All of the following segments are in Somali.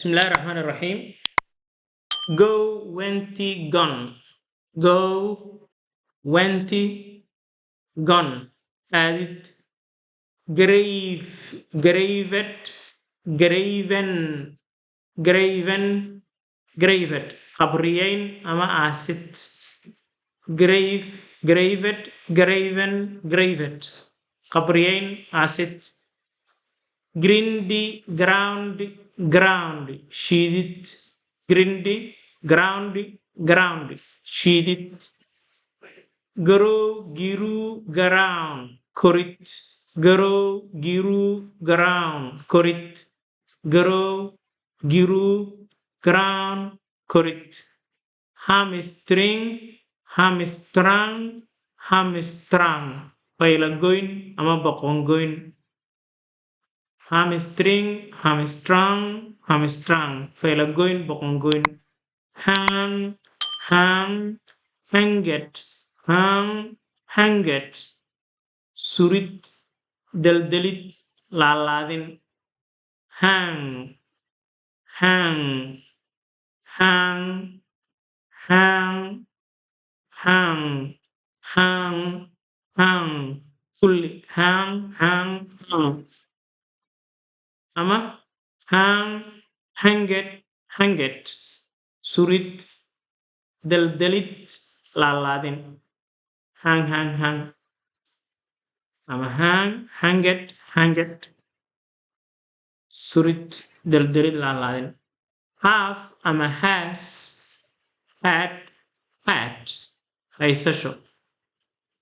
بسم الله الرحمن الرحيم. Go, went, gone. Go, went, gone. Added. Grave, graved, graven, graven, graved. قبريين أما أسد. Grave, graved, graven, graved. قبريين أسد. Grindy, ground, ground. Sheeded. Grindy, ground, ground. Sheeded. Grow, giru, ground. Korit. Grow, giru, ground. Korit. Grow, giru, ground. Korit. Hamstring, hamstrung, hamstrung. Pailagoin ama bakongoin. Hamstring, hamstrung, hamstrung. Pailagoin, bakongoin. Hang, hang, hanged, hang, hanged. Surit, deldelit, laladin. Hang, hang, hang, hang, hang, hang, hang. Fully, hang, hang, hang. Ama hang, hanged, hanged. Surit, deldelit, laladin. Hang, hang, hang. Ama hang, hanged, hanged. Surit, deldelit, laladin. Have ama has, had, had. Haysasho.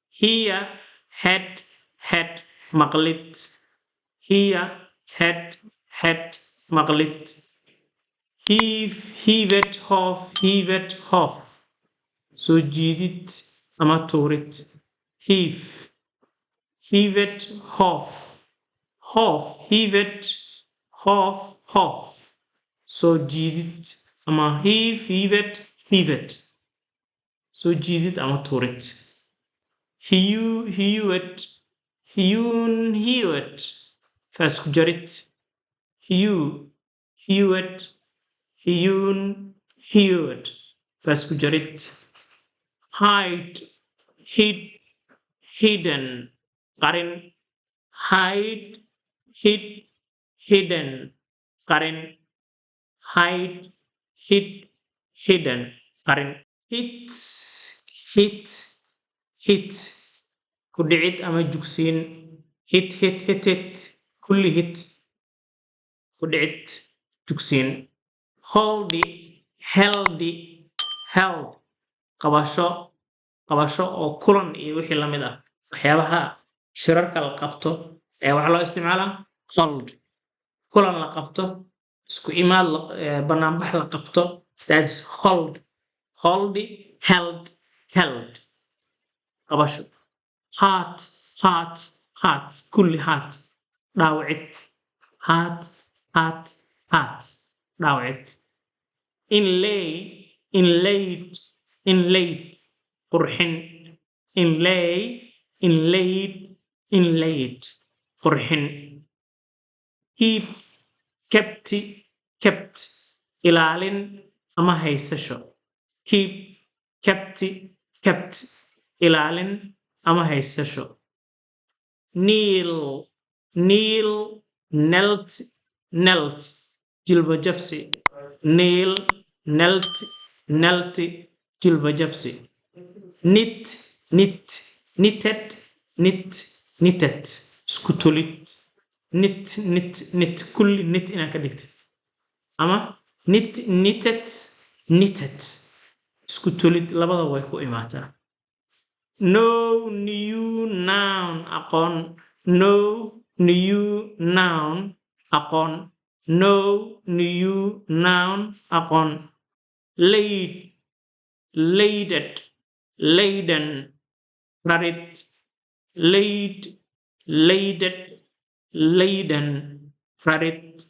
Here, had, maqlit. Here, had, maqlit. Heave, heaved, hof. Soo jiidid ama tuurid. Heave, heaved, hof. Heaved, hof. Soo jiidid ama heaved. Soo jiidid ama tuurid. Hewed, faasku jarid. Hewed, faasku jarid. Hide, hidden, qarin. Hide, hidden, qarin. Hide, hidden, qarin. Hit, ku dhicid ama jugsiin. Hit, kulli hit, ku dhicid, jugsiin. Held, qabasho oo kulan iyo wixii lamid ah. Waxyaabaha shirarka la qabto ayaa waxaa loo isticmaalaa hold. Kulan la qabto, isku imaad banaanbax la qabto, that's hold. Held, qabasho. Heart, kulli heart, dhaawicid. Heart, dhaawicid. Inlaid, qurxin. Inlaid, qurxin. Kept, ilaalin ama haysasho. Kept, ilaalin ama haysasho. Kneel, knelt, jilba jabsi. Kneel, knelt, jilba jabsi. Knitted, isku tolid. Knit, kulli knit inaad ka dhigtid. Ama knitted, isku tolid. Labada way ku imaataa. No new noun, aqoon. No new noun, aqoon. No new noun, aqoon. Laden, rarid. Laden, rarid.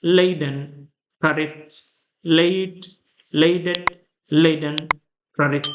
Laden, rarid. Laden, rarid.